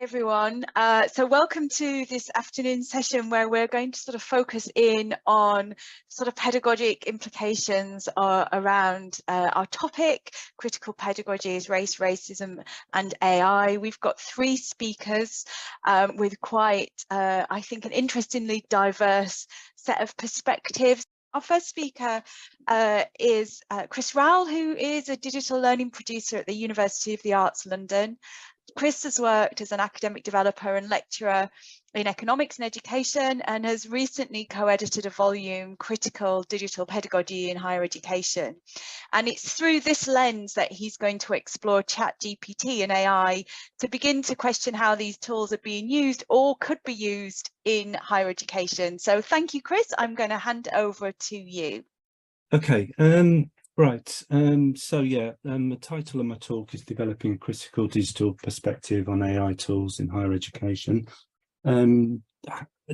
Everyone. So welcome to this afternoon session where we're going to sort of focus in on sort of pedagogic implications around our topic, critical pedagogies, race, racism and AI. We've got three speakers with quite, I think, an interestingly diverse set of perspectives. Our first speaker is Chris Rowell, who is a digital learning producer at the University of the Arts London. Chris has worked as an academic developer and lecturer in economics and education and has recently co-edited a volume, Critical Digital Pedagogy in Higher Education. And it's through this lens that he's going to explore ChatGPT and AI to begin to question how these tools are being used or could be used in higher education. So thank you, Chris. I'm going to hand over to you. Okay. Right, so yeah, the title of my talk is Developing a Critical Digital Perspective on AI Tools in Higher Education.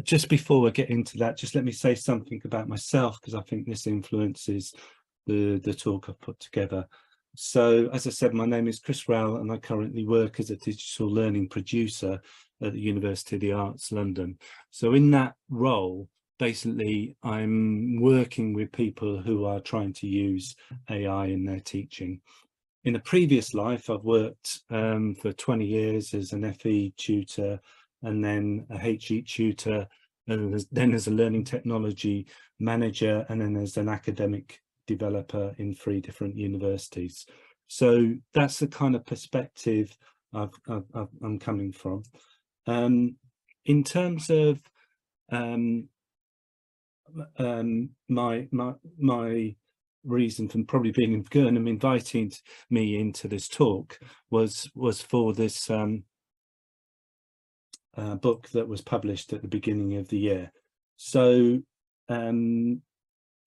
Just before I get into that, just let me say something about myself, because I think this influences the talk I've put together. So, as I said, my name is Chris Rowell, and I currently work as a digital learning producer at the University of the Arts London. So in that role, basically, I'm working with people who are trying to use AI in their teaching. In a previous life, I've worked for 20 years as an FE tutor, and then a HE tutor, and then as a learning technology manager, and then as an academic developer in 3 different universities. So that's the kind of perspective I'm coming from. In terms of my reason for probably being in Gurnham inviting me into this talk was for this book that was published at the beginning of the year. So in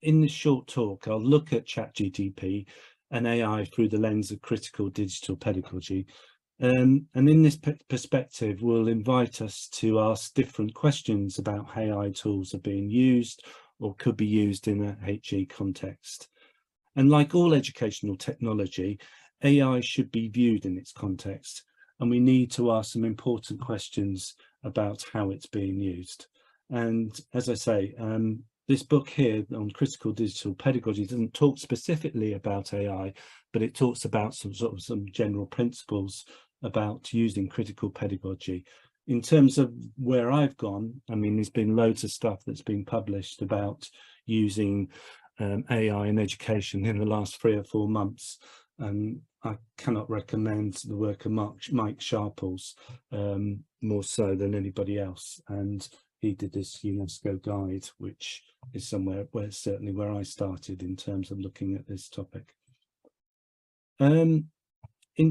this short talk, I'll look at ChatGPT and AI through the lens of critical digital pedagogy. And in this perspective, we'll invite us to ask different questions about how AI tools are being used or could be used in a HE context. And like all educational technology, AI should be viewed in its context, and we need to ask some important questions about how it's being used. And as I say, this book here on critical digital pedagogy doesn't talk specifically about AI, but it talks about some general principles about using critical pedagogy. In terms of where I've gone, I mean, there's been loads of stuff that's been published about using AI in education in the last 3 or 4 months. I cannot recommend the work of Mike Sharples more so than anybody else. And he did this UNESCO guide, which is somewhere where certainly where I started in terms of looking at this topic. In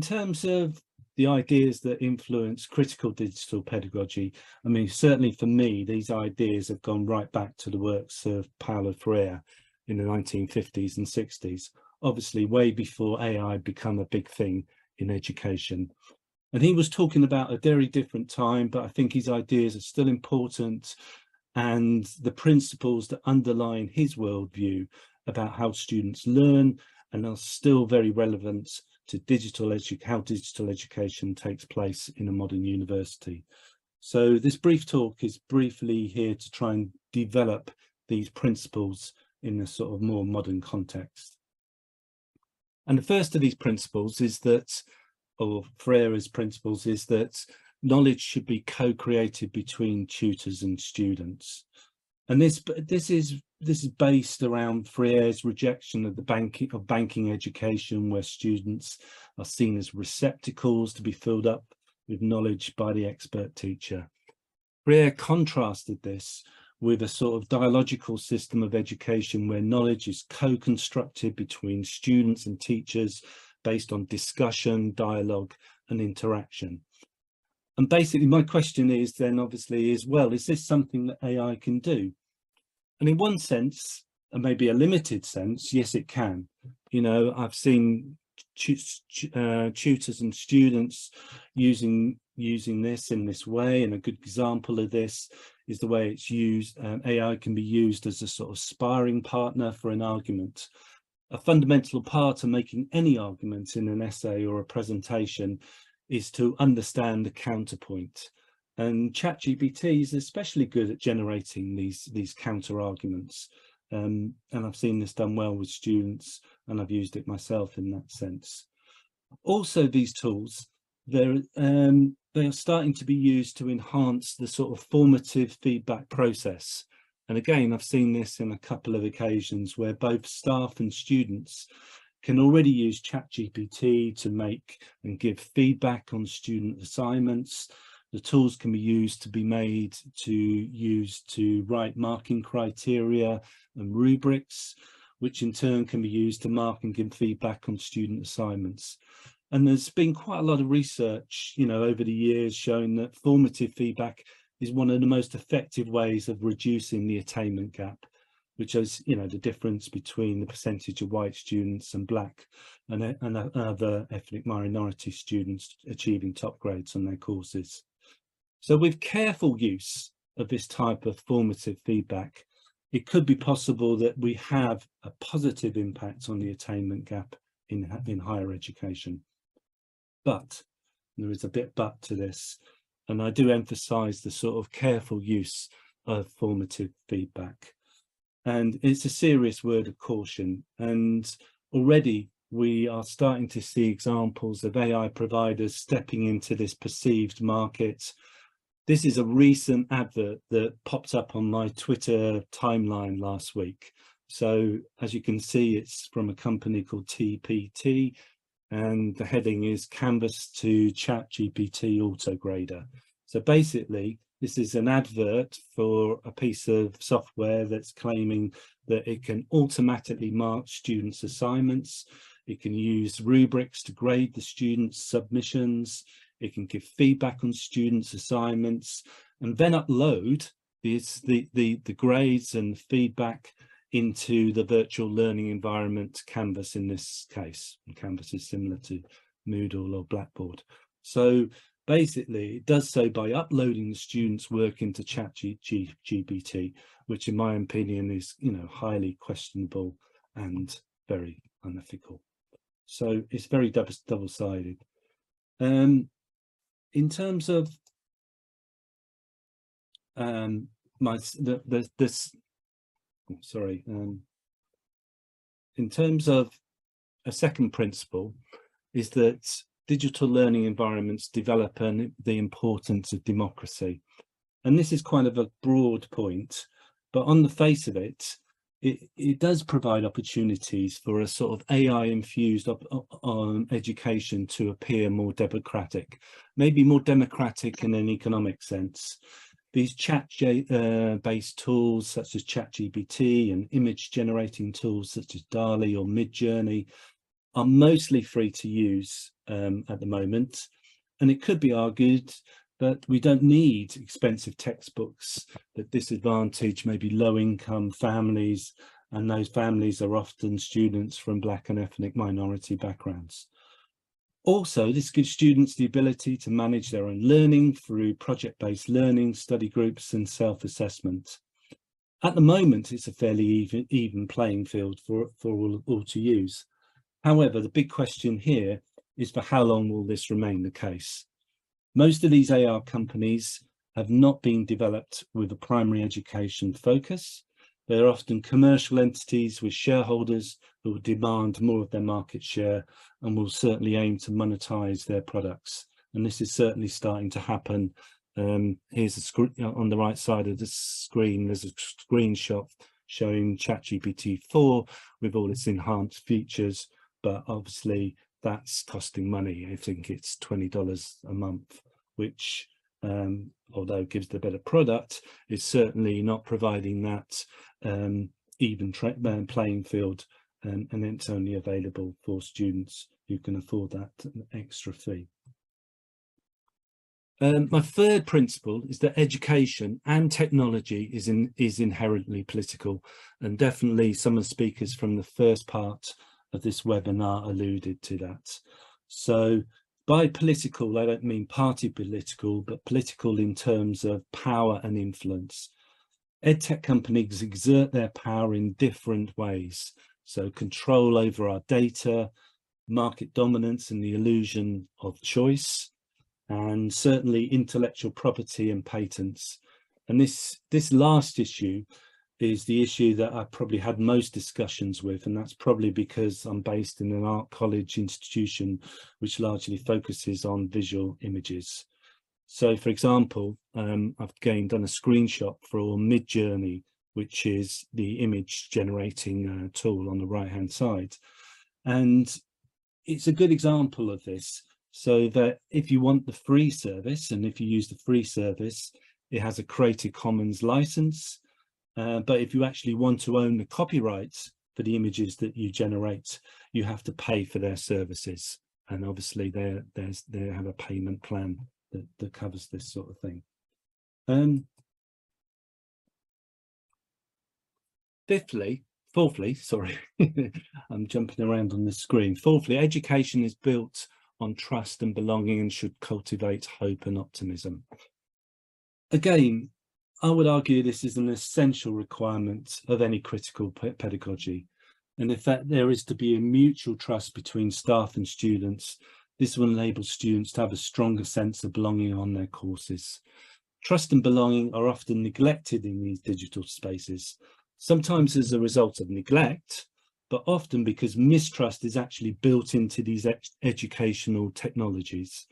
terms of the ideas that influence critical digital pedagogy, I mean, certainly for me, these ideas have gone right back to the works of Paulo Freire in the 1950s and 60s, obviously way before AI become a big thing in education. And he was talking about a very different time, but I think his ideas are still important, and the principles that underline his worldview about how students learn and are still very relevant to how digital education takes place in a modern university. So this brief talk is briefly here to try and develop these principles in a sort of more modern context. And the first of these principles is that, or Freire's principles, is that knowledge should be co-created between tutors and students. And this is based around Freire's rejection of the banking education, where students are seen as receptacles to be filled up with knowledge by the expert teacher. Freire contrasted this with a sort of dialogical system of education where knowledge is co-constructed between students and teachers based on discussion, dialogue and interaction. And basically my question is then obviously is, well, is this something that AI can do? And in one sense, and maybe a limited sense, yes, it can. You know, I've seen tutors and students using this in this way, and a good example of this is the way it's used. AI can be used as a sort of sparring partner for an argument. A fundamental part of making any argument in an essay or a presentation is to understand the counterpoint. And ChatGPT is especially good at generating these counter arguments. And I've seen this done well with students, and I've used it myself in that sense. Also, these tools, they are starting to be used to enhance the sort of formative feedback process. And again, I've seen this in a couple of occasions where both staff and students can already use ChatGPT to make and give feedback on student assignments. The tools can be used to write marking criteria and rubrics, which in turn can be used to mark and give feedback on student assignments. And there's been quite a lot of research, over the years showing that formative feedback is one of the most effective ways of reducing the attainment gap, which is, the difference between the percentage of white students and black and other ethnic minority students achieving top grades on their courses. So with careful use of this type of formative feedback, it could be possible that we have a positive impact on the attainment gap in higher education. But there is a but to this, and I do emphasize the sort of careful use of formative feedback. And it's a serious word of caution. And already we are starting to see examples of AI providers stepping into this perceived market. This is a recent advert that popped up on my Twitter timeline last week. So as you can see, it's from a company called TPT, and the heading is Canvas to ChatGPT Autograder. So basically, this is an advert for a piece of software that's claiming that it can automatically mark students' assignments. It can use rubrics to grade the students' submissions. It can give feedback on students' assignments, and then upload the grades and feedback into the virtual learning environment, Canvas in this case. And Canvas is similar to Moodle or Blackboard. So basically, it does so by uploading the students' work into ChatGPT, which in my opinion is, highly questionable and very unethical. So it's very double-sided. In terms of in terms of a second principle is that digital learning environments develop the importance of democracy. And this is kind of a broad point, but on the face of it, it does provide opportunities for a sort of AI-infused education to appear more democratic, maybe more democratic in an economic sense. These chat-based tools such as ChatGPT and image-generating tools such as DALL-E or Midjourney are mostly free to use at the moment. And it could be argued that we don't need expensive textbooks that disadvantage maybe low-income families, and those families are often students from Black and ethnic minority backgrounds. Also, this gives students the ability to manage their own learning through project-based learning, study groups, and self-assessment. At the moment, it's a fairly even playing field for all to use. However, the big question here is for how long will this remain the case? Most of these AI companies have not been developed with a primary education focus. They're often commercial entities with shareholders who will demand more of their market share and will certainly aim to monetize their products. And this is certainly starting to happen. Here's a screen on the right side of the screen. There's a screenshot showing ChatGPT 4 with all its enhanced features, but obviously that's costing money. I think it's $20 a month, which although it gives the better product, is certainly not providing that even playing field, and it's only available for students who can afford that extra fee. My third principle is that education and technology is inherently political, and definitely some of the speakers from the first part of this webinar alluded to that. So by political, I don't mean party political, but political in terms of power and influence. EdTech companies exert their power in different ways. So control over our data, market dominance and the illusion of choice, and certainly intellectual property and patents. And this last issue is the issue that I probably had most discussions with, and that's probably because I'm based in an art college institution which largely focuses on visual images. So, for example, I've again done a screenshot for Midjourney, which is the image generating tool on the right hand side, and it's a good example of this. So that if you want the free service, and if you use the free service, it has a Creative Commons license. But if you actually want to own the copyrights for the images that you generate, you have to pay for their services. And obviously they have a payment plan that covers this sort of thing. Fourthly, sorry, I'm jumping around on the screen. Fourthly, education is built on trust and belonging and should cultivate hope and optimism. Again, I would argue this is an essential requirement of any critical pedagogy. And in fact, there is to be a mutual trust between staff and students. This will enable students to have a stronger sense of belonging on their courses. Trust and belonging are often neglected in these digital spaces, sometimes as a result of neglect, but often because mistrust is actually built into these educational technologies.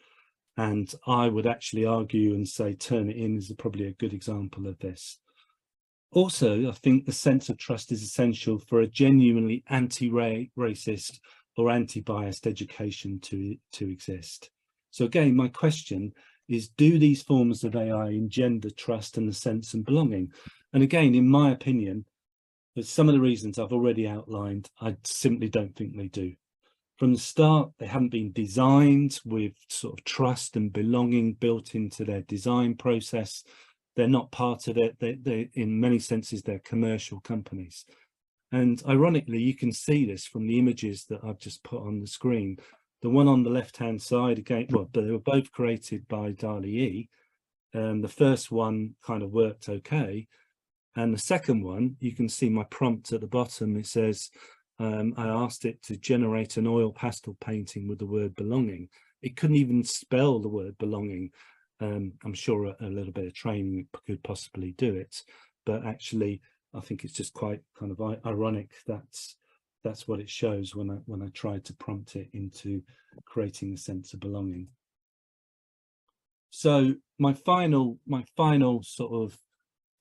And I would actually argue and say Turnitin is probably a good example of this. Also, I think the sense of trust is essential for a genuinely anti-racist or anti-biased education to exist. So again, my question is, do these forms of AI engender trust and a sense of belonging? And again, in my opinion, for some of the reasons I've already outlined, I simply don't think they do. From the start, they haven't been designed with sort of trust and belonging built into their design process. They're not part of it. They in many senses, they're commercial companies. And ironically, you can see this from the images that I've just put on the screen. The one on the left-hand side, again, well, they were both created by DALL-E. The first one kind of worked okay. And the second one, you can see my prompt at the bottom. It says, I asked it to generate an oil pastel painting with the word belonging. It couldn't even spell the word belonging. I'm sure a little bit of training could possibly do it, but actually I think it's just quite kind of ironic that's what it shows when I tried to prompt it into creating a sense of belonging. So my final sort of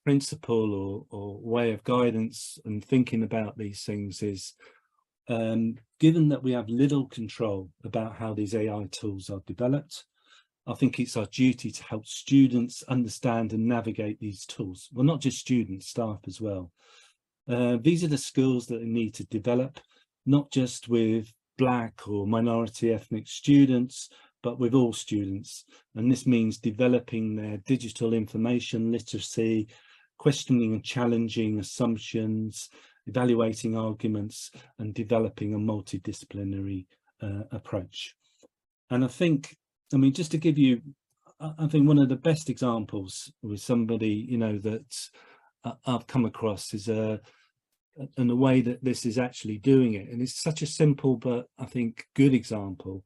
principle or way of guidance and thinking about these things is, given that we have little control about how these AI tools are developed, I think it's our duty to help students understand and navigate these tools. Well, not just students, staff as well. These are the skills that they need to develop, not just with Black or minority ethnic students, but with all students. And this means developing their digital information literacy, questioning and challenging assumptions, evaluating arguments, and developing a multidisciplinary approach. And I mean, just to give you, I think one of the best examples with somebody, you know, that I've come across is and the way that this is actually doing it. And it's such a simple, but I think good example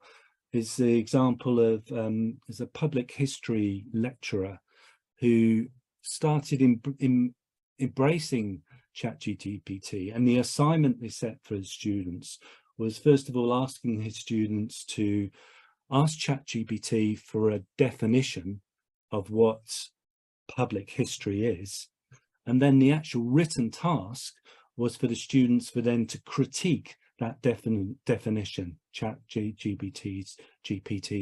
is the example of, as a public history lecturer who started embracing ChatGPT, and the assignment they set for his students was, first of all, asking his students to ask ChatGPT for a definition of what public history is, and then the actual written task was for the students for them to critique that definition, GPT's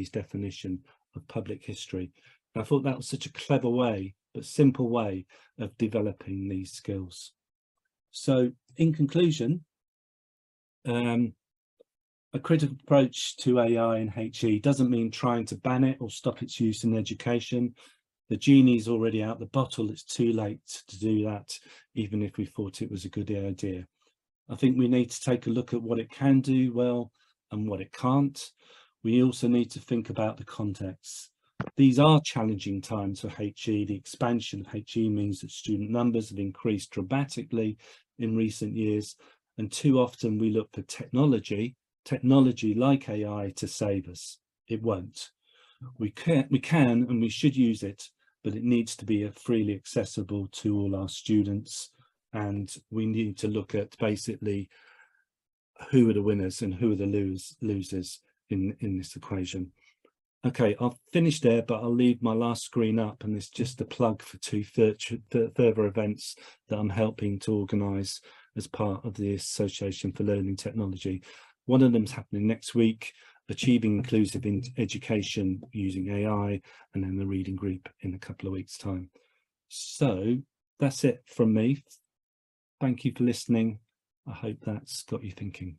definition of public history. And I thought that was such a clever way, but simple way of developing these skills. So in conclusion, a critical approach to AI and HE doesn't mean trying to ban it or stop its use in education. The genie's already out the bottle. It's too late to do that, even if we thought it was a good idea. I think we need to take a look at what it can do well and what it can't. We also need to think about the context. These are challenging times for HE. The expansion of HE means that student numbers have increased dramatically in recent years, and too often we look for technology like AI to save us. It won't. We can and we should use it, but it needs to be freely accessible to all our students, and we need to look at basically who are the winners and who are the losers in this equation. Okay, I'll finish there, but I'll leave my last screen up, and it's just a plug for two further events that I'm helping to organise as part of the Association for Learning Technology. One of them's happening next week, Achieving Inclusive Education Using AI, and then the reading group in a couple of weeks' time. So that's it from me. Thank you for listening. I hope that's got you thinking.